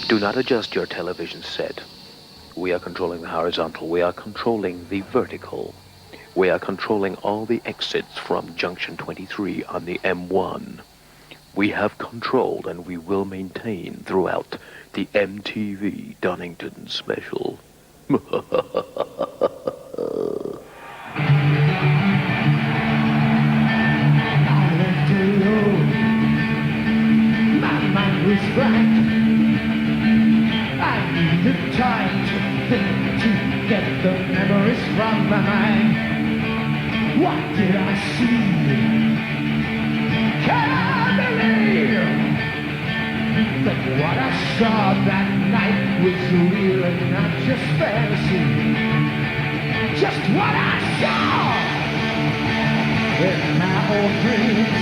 Do not adjust your television set. We are controlling the horizontal. We are controlling the vertical. We are controlling all the exits from Junction 23 on the M1. We have controlled and we will maintain throughout the MTV Donington special. I left alone. My mind was blank. I needed time to think, to get the memories from my mind. What did I see? Can I believe that what I saw that night was real and not just fantasy? Just what I saw in my old dreams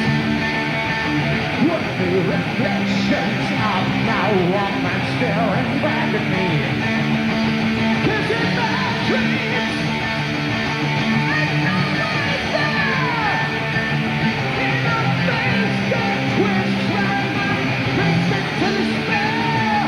were the reflections of my woman staring back at me. 'Cause in my dreams I know right there in the face that twists round my face into despair.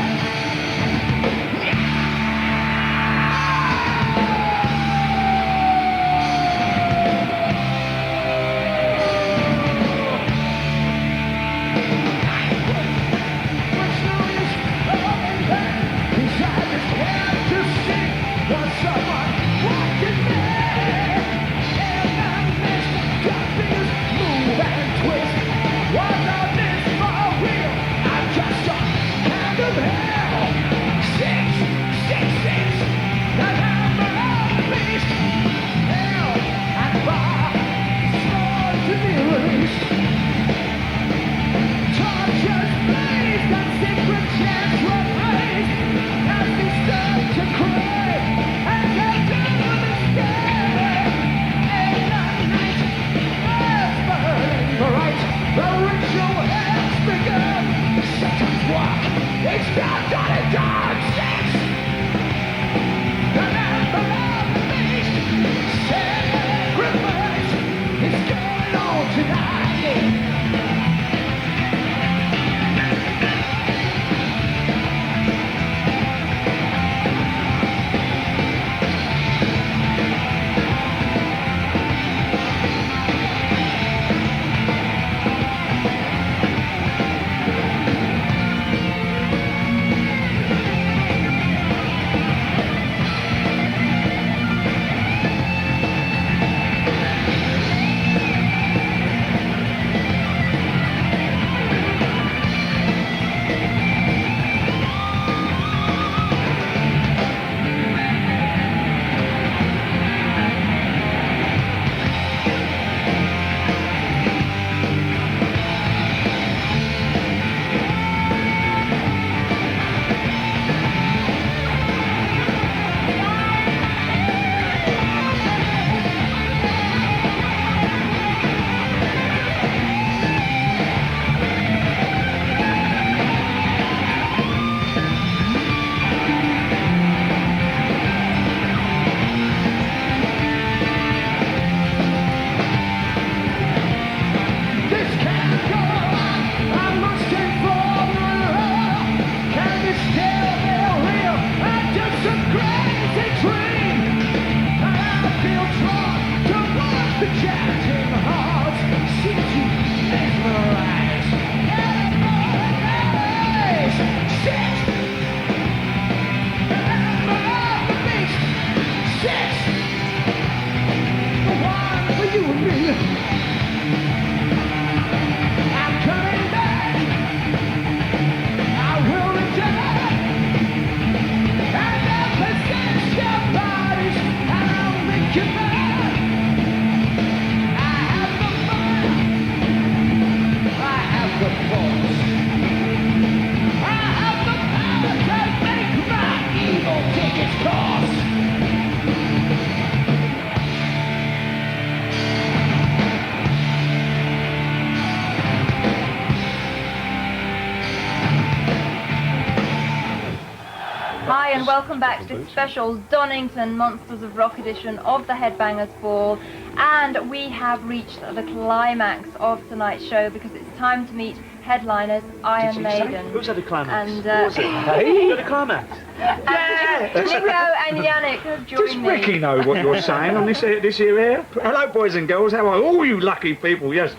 Hi and welcome back to this special Donington Monsters of Rock edition of the Headbangers Ball, and we have reached the climax of tonight's show because it's time to meet headliners, Iron Maiden. Who's had a climax? And, Who was it? Hey, you had a climax? Nico and Yannick have Does joined me. Ricky know what you're saying on this here air? Hello, boys and girls. How are all you lucky people? Yes.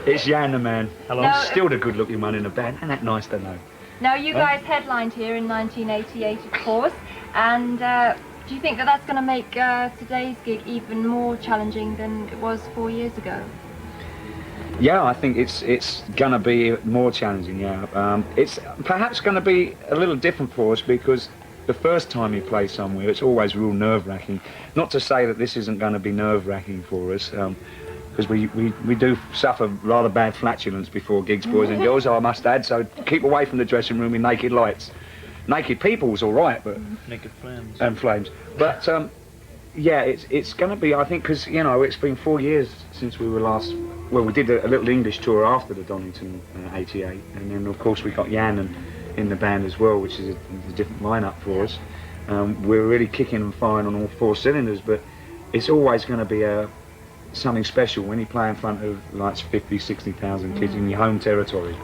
It's Jan the man. Hello. No, Still the good-looking one in the band. Isn't that nice to know? Now, you guys headlined here in 1988, of course, and do you think that that's going to make today's gig even more challenging than it was 4 years ago? Yeah, I think it's going to be more challenging, yeah. It's perhaps going to be a little different for us because the first time you play somewhere, it's always real nerve-wracking. Not to say that this isn't going to be nerve-wracking for us, because we do suffer rather bad flatulence before gigs, boys and girls, I must add, so keep away from the dressing room with naked lights. Naked people's all right, but... Naked flames. And flames. But, yeah, it's going to be, I think, because, you know, it's been 4 years since we were last... Well, we did a little English tour after the Donington 88, and then, of course, we got Jan in the band as well, which is a different lineup for us. We're really kicking and firing on all 4 cylinders, but it's always going to be something special when you play in front of, like, 50, 60,000 kids in your home territory.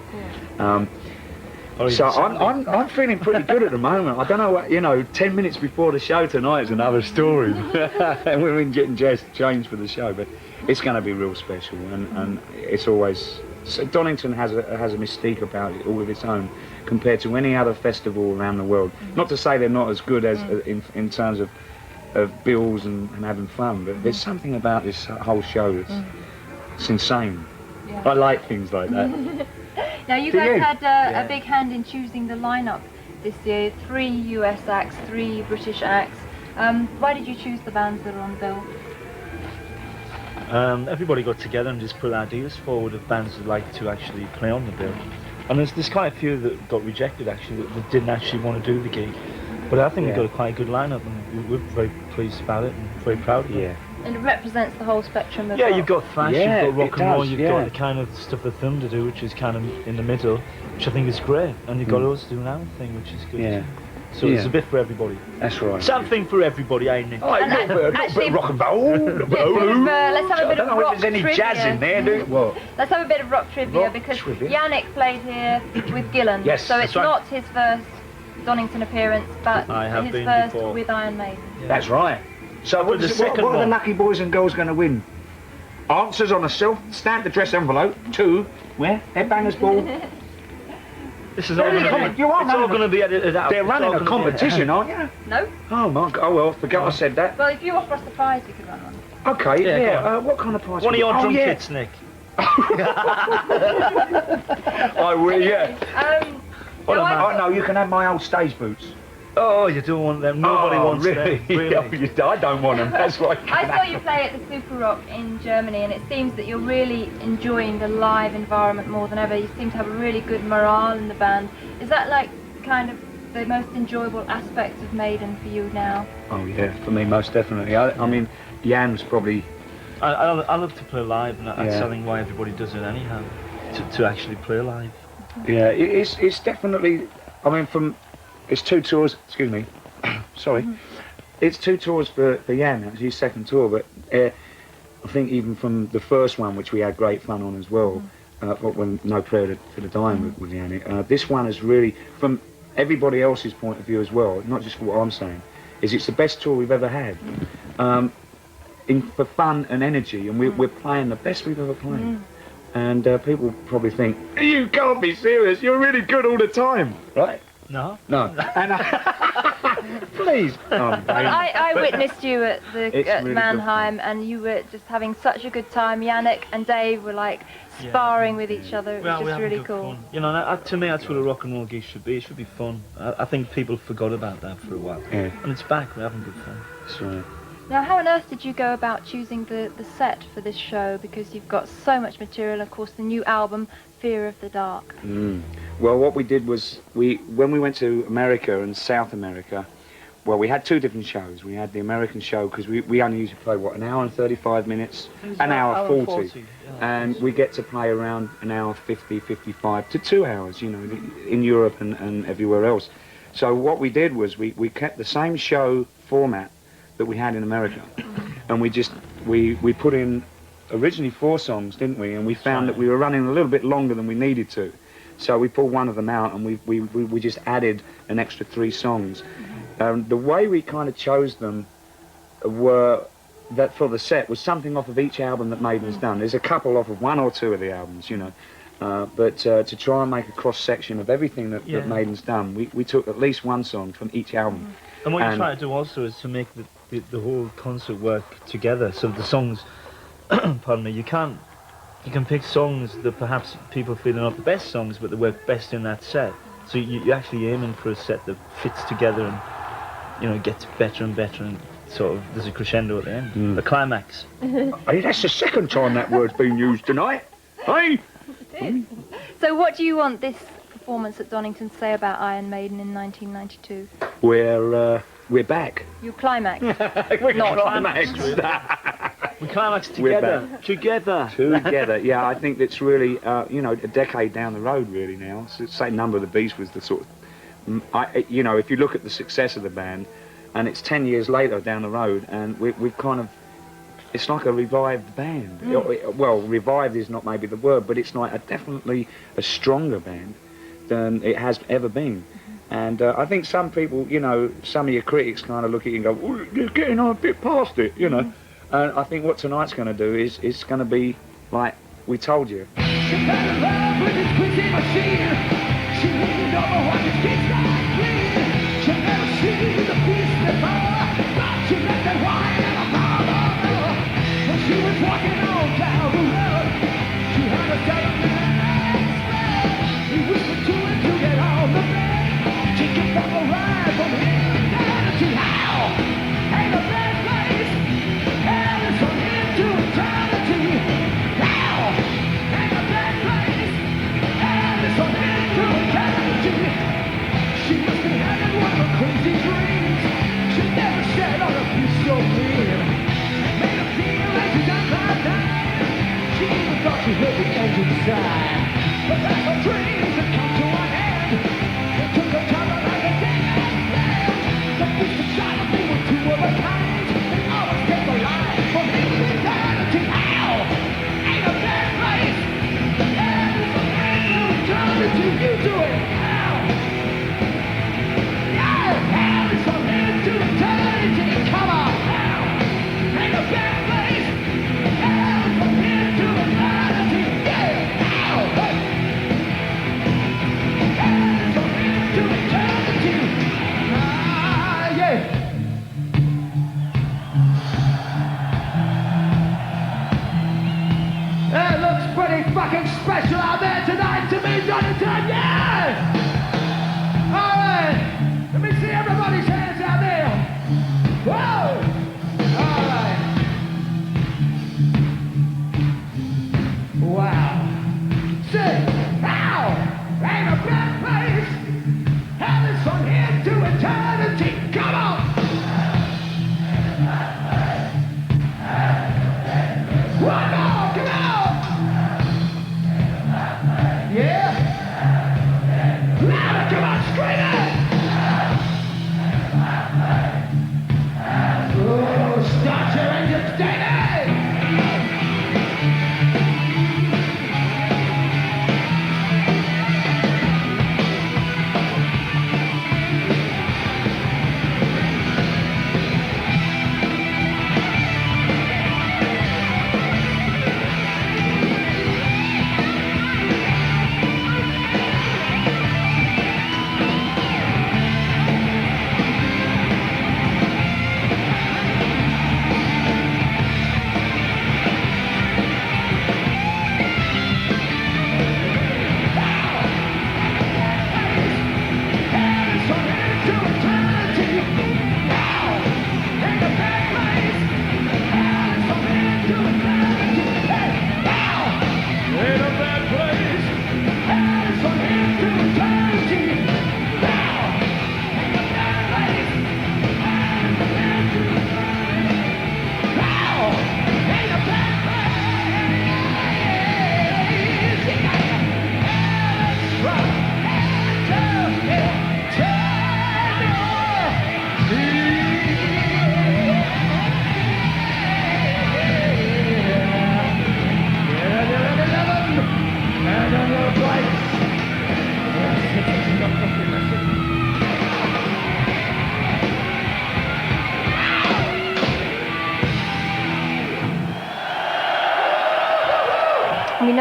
So I'm feeling pretty good at the moment. I don't know what, you know, 10 minutes before the show tonight is another story. And we're in getting changed for the show, but it's going to be real special, and it's always... So Donington has a mystique about it all of its own compared to any other festival around the world. Not to say they're not as good as in terms of bills and having fun, but there's something about this whole show that's it's insane. Yeah. I like things like that. Now, you guys had a big hand in choosing the lineup this year. 3 US acts, 3 British acts. Why did you choose the bands that are on the bill? Everybody got together and just put ideas forward of bands who'd like to actually play on the bill. And there's quite a few that got rejected, actually, that didn't actually want to do the gig. But I think we've got quite a good lineup, and we're very pleased about it and very proud of it. And it represents the whole spectrum of you've got thrash, you've got rock and roll, you've got the kind of stuff that Thunder do, which is kind of in the middle, which I think is great. And you've got us doing our thing, which is good. Yeah. So there's a bit for everybody. That's right. Something for everybody, ain't it? Oh, a little bit of rock and roll. Let's have a bit of rock trivia. I don't know if there's any jazz in there, do you? What? Let's have a bit of rock trivia because Yannick played here with Gillan. Yes, so it's not his first Donington appearance, but his first before. with Iron Maiden. Yeah. That's right. So what are the lucky boys and girls going to win? Answers on a self-stamped address envelope. 2, where? Headbangers Ball. This is all going to be edited out. They're running a competition, aren't you? No. Oh, my God. Oh, well, I forgot I said that. Well, if you offer us the prize, we could run one. Okay, yeah. What kind of prize? One of your drum kits, Nick. I will, yeah. Oh, no, you can have my old stage boots. Oh, you don't want them. Nobody wants really? them. Really? I don't want them. That's right. I saw you play at the Super Rock in Germany, and it seems that you're really enjoying the live environment more than ever. You seem to have a really good morale in the band. Is that like kind of the most enjoyable aspect of Maiden for you now? Oh yeah, for me most definitely. I mean, Jan's probably... I love to play live, and that's something why everybody does it anyhow, to actually play live. Yeah, it's definitely... I mean, it's 2 tours, excuse me, sorry. It's 2 tours for Jan, that's his second tour, but I think even from the first one, which we had great fun on as well, when No Prayer to the Dying with Jan, this one is really, from everybody else's point of view as well, not just for what I'm saying, it's the best tour we've ever had. For fun and energy, and we're playing the best we've ever played. And people probably think, you can't be serious, you're really good all the time, right? No. And please. I witnessed you at really Mannheim, and you were just having such a good time. Yannick and Dave were like sparring with each other. It was just really cool. Fun. You know, to me, that's what a rock and roll gig should be. It should be fun. I think people forgot about that for a while, and it's back. We're having good fun. That's right. Now, how on earth did you go about choosing the set for this show? Because you've got so much material, of course, the new album, Fear of the Dark. Well, what we did was, when we went to America and South America, well, we had 2 different shows. We had the American show, because we only usually play, what, an hour and 35 minutes? An hour 40. And we get to play around an hour 50, 55 to 2 hours, you know, in Europe and everywhere else. So what we did was we kept the same show format that we had in America, and we put in originally 4 songs, didn't we? And we found that we were running a little bit longer than we needed to. So we pulled one of them out and we just added an extra 3 songs. The way we kind of chose them were that for the set was something off of each album that Maiden's done. There's a couple off of 1 or 2 of the albums, you know. But to try and make a cross-section of everything that Maiden's done, we took at least 1 song from each album. And what you try to do also is to make the whole concert work together. So the songs, pardon me, you can pick songs that perhaps people feel are not the best songs, but they work best in that set. So you're actually aiming for a set that fits together and, you know, gets better and better, and sort of there's a crescendo at the end, the climax. Hey, that's the second time that word's been used tonight. Hey. So what do you want this performance at Donington to say about Iron Maiden in 1992? We're back. Your climax. We're Not climaxed. We climax together. Together. Yeah, I think it's really, you know, a decade down the road really now. So, say Number of the Beast was the sort of, you know, if you look at the success of the band, and it's 10 years later down the road, and we've kind of, it's like a revived band. Well, revived is not maybe the word, but it's like definitely a stronger band than it has ever been. And I think some people, you know, some of your critics kind of look at you and go, oh, you're getting on a bit past it, you know. And I think what tonight's going to do is it's going to be like we told you. She fell in love with this crazy machine. She leaned over what his kids got clean. She'll never see the beast before, but she met that wine and a bottle. When she was walking on down the road, she heard a telephone express. He whispered to her to get on the bed. She gave up a ride from here down to how. Ain't a bad place. Hell is from here to eternity. How? Ain't a bad place. Hell is from here to eternity. She must be having one of her crazy dreams. She never shed on a piece so clean. Made her feel like she got by dying. She even thought she heard the engine sigh. But that's her dreams that come to an end. It took her time like a dead man's band. The beast inside of me were 2 of a kind. They always kept alive from here to eternity. How? Ain't a bad place. Hell is from here to eternity. You do it. How? Yeah, hell is from here to eternity. Come on. How? Ain't a bad place. Hell is from here to eternity. Yeah. How? Hey. Hell is from here to eternity. Ah, yeah. It looks pretty fucking special out there tonight to me, Donington, yeah!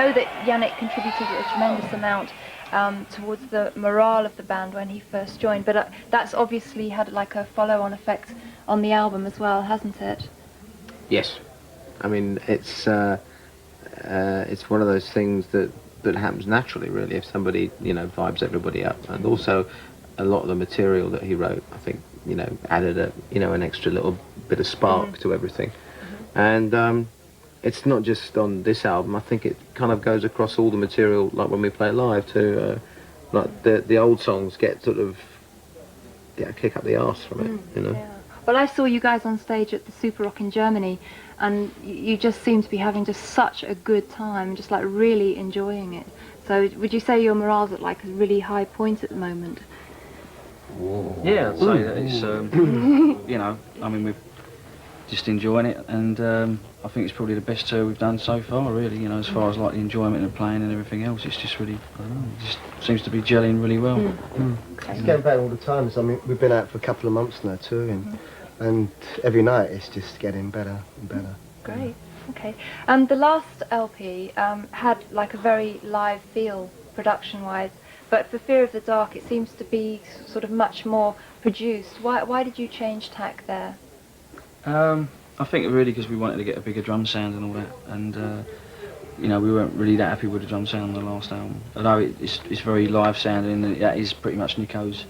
know that Yannick contributed a tremendous amount towards the morale of the band when he first joined, but that's obviously had like a follow-on effect on the album as well, hasn't it? Yes. I mean, it's one of those things that happens naturally, really, if somebody, you know, vibes everybody up. And also, a lot of the material that he wrote, I think, you know, added an extra little bit of spark to everything. And it's not just on this album. I think it kind of goes across all the material, like when we play it live too. Like the old songs get sort of kick up the arse from it, you know. Yeah. Well, I saw you guys on stage at the Super Rock in Germany, and you just seem to be having just such a good time, just like really enjoying it. So would you say your morale's at like a really high point at the moment? Yeah, I'd say that it's, you know, I mean, we're just enjoying it, and I think it's probably the best tour we've done so far, really, you know, as far as like the enjoyment and playing and everything else. It's just really, I don't know, it just seems to be gelling really well. Okay. It's getting better all the time. I mean, we've been out for a couple of months now touring, and every night it's just getting better and better. Great. Okay. The last LP had like a very live feel production-wise, but for Fear of the Dark it seems to be sort of much more produced. Why did you change tack there? I think really because we wanted to get a bigger drum sound and all that, and you know, we weren't really that happy with the drum sound on the last album. Although it's very live sounding, and that is pretty much Nico's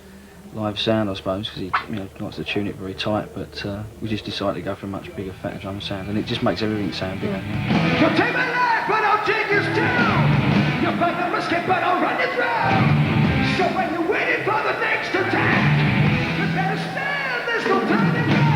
live sound, I suppose, because he, you know, likes to tune it very tight. But we just decided to go for a much bigger, fatter drum sound, and it just makes everything sound bigger. Yeah. You'll take my life, but I'll take yours too. You'll fight the musket, but I'll run you through. So when you're waiting for the next attack, you better stand, there's no turning back.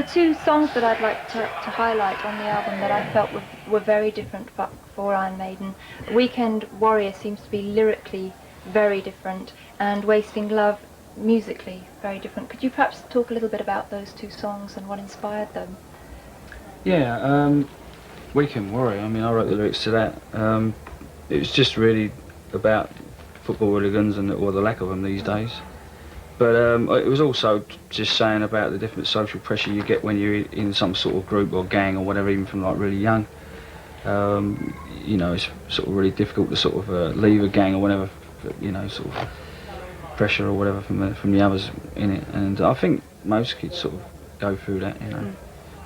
are two songs that I'd like to highlight on the album that I felt were very different for Iron Maiden. Weekend Warrior seems to be lyrically very different, and Wasting Love musically very different. Could you perhaps talk a little bit about those two songs and what inspired them? Yeah, Weekend Warrior, I mean, I wrote the lyrics to that. It was just really about football hooligans or the lack of them these days. But it was also just saying about the different social pressure you get when you're in some sort of group or gang or whatever, even from like really young. You know, it's sort of really difficult to sort of leave a gang or whatever, you know, sort of pressure or whatever from the others in it. And I think most kids sort of go through that, you know,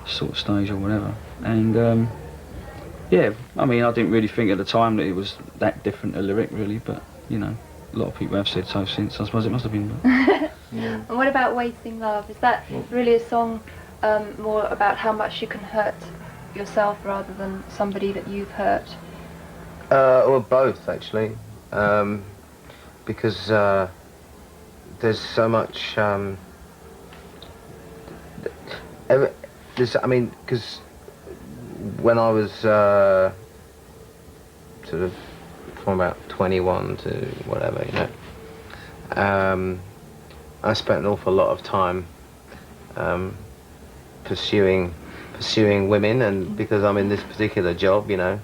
sort of stage or whatever. And yeah, I mean, I didn't really think at the time that it was that different a lyric really, but you know, a lot of people have said so since. I suppose it must have been. And what about Wasting Love? Is that really a song more about how much you can hurt yourself rather than somebody that you've hurt? Well, both actually, because there's so much. I mean, because when I was sort of from about 21 to whatever, you know, I spent an awful lot of time pursuing women, and because I'm in this particular job, you know,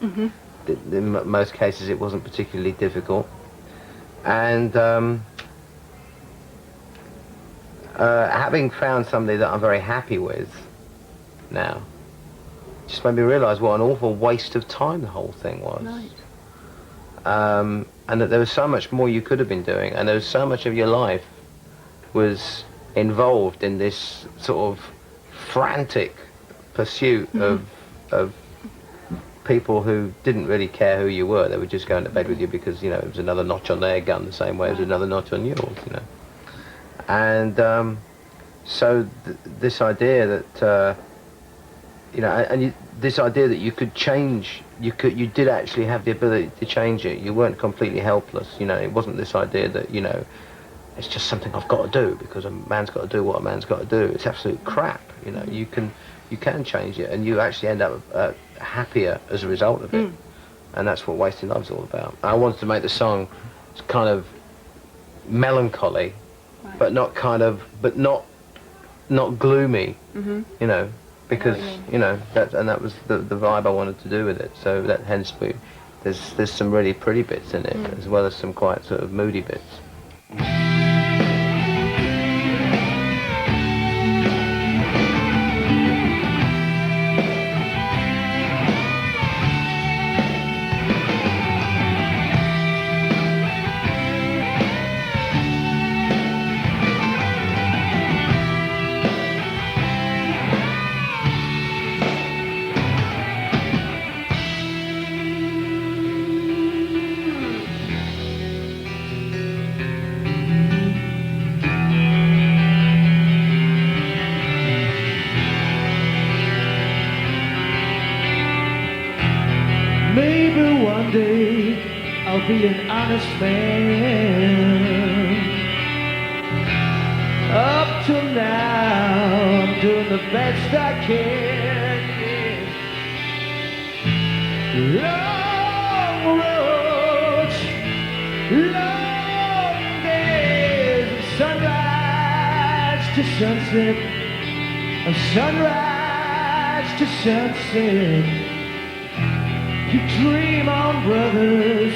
in most cases it wasn't particularly difficult, and having found somebody that I'm very happy with now just made me realise what an awful waste of time the whole thing was. Right. And that there was so much more you could have been doing, and there was so much of your life was involved in this sort of frantic pursuit of people who didn't really care who you were. They were just going to bed with you because, you know, it was another notch on their gun the same way as another notch on yours, you know. And so this idea that you know, and this idea that you could change, you did actually have the ability to change it. You weren't completely helpless, you know. It wasn't this idea that, you know, it's just something I've got to do because a man's got to do what a man's got to do. It's absolute crap, you know. You can change it, and you actually end up happier as a result of it. And that's what Wasting Love's all about. I wanted to make the song kind of melancholy, but not gloomy, you know. Because you know that was the vibe I wanted to do with it. So that hence there's some really pretty bits in it, as well as some quite sort of moody bits. Maybe one day I'll be an honest man. Up till now, I'm doing the best I can. Long roads, long days, of sunrise to sunset, of sunrise to sunset. You dream on, brothers,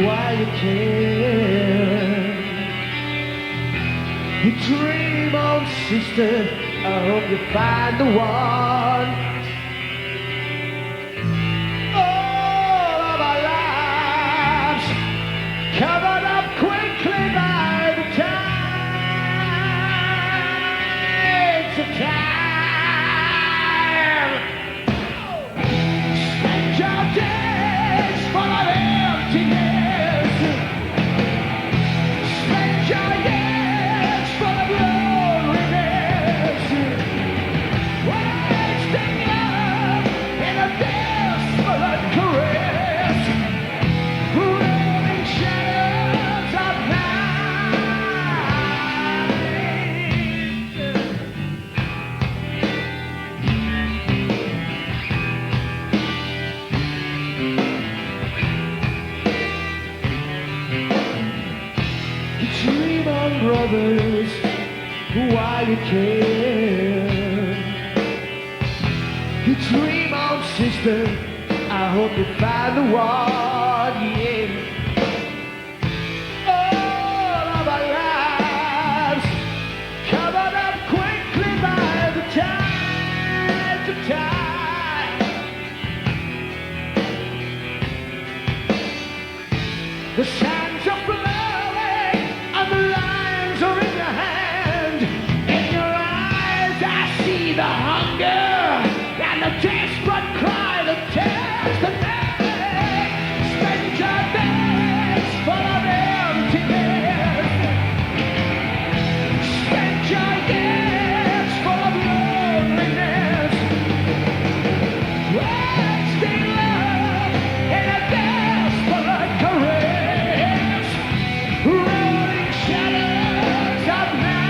while you can. You dream on, sister, I hope you find the one. All of our lives covered up quickly by the tides of time. Full of emptiness. Spend your years full of loneliness. Wait others while you can. You dream on, sister, I hope you find the one, yeah. All of our lives covered up quickly by the tides of time. The sands are flowing and the lines are in your hand. In your eyes I see the hunger and the desperate cry that tears the night. Spend your days full of emptiness. Spend your years full of loneliness. Wasting love in a desperate caress. Rolling shadows of night.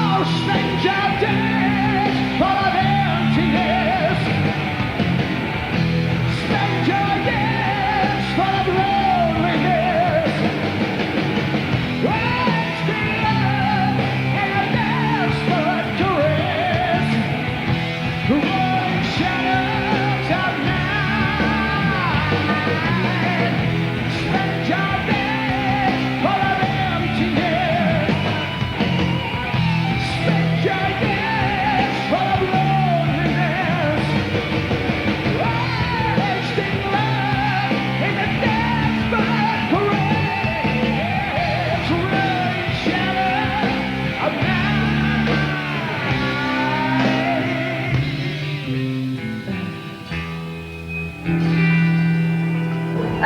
Oh, spend your days full of emptiness. Spend your years full of loneliness. Wasting love in a desperate caress. Rolling shadows of night. Spend your days full of emptiness. Spend your years full of loneliness. Wasting love in a desperate caress. Rolling shadows of night.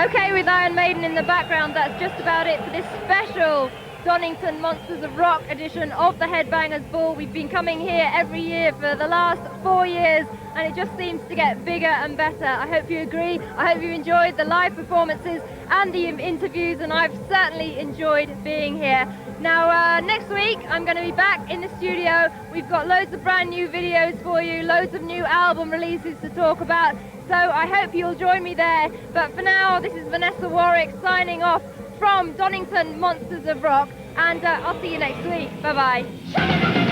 Okay, with Iron Maiden in the background, that's just about it for this special Donington Monsters of Rock edition of the Headbangers Ball. We've been coming here every year for the last 4 years, and it just seems to get bigger and better. I hope you agree. I hope you enjoyed the live performances and the interviews, and I've certainly enjoyed being here. Now, next week, I'm going to be back in the studio. We've got loads of brand new videos for you, loads of new album releases to talk about. So I hope you'll join me there. But for now, this is Vanessa Warwick signing off from Donington Monsters of Rock, and I'll see you next week. Bye-bye.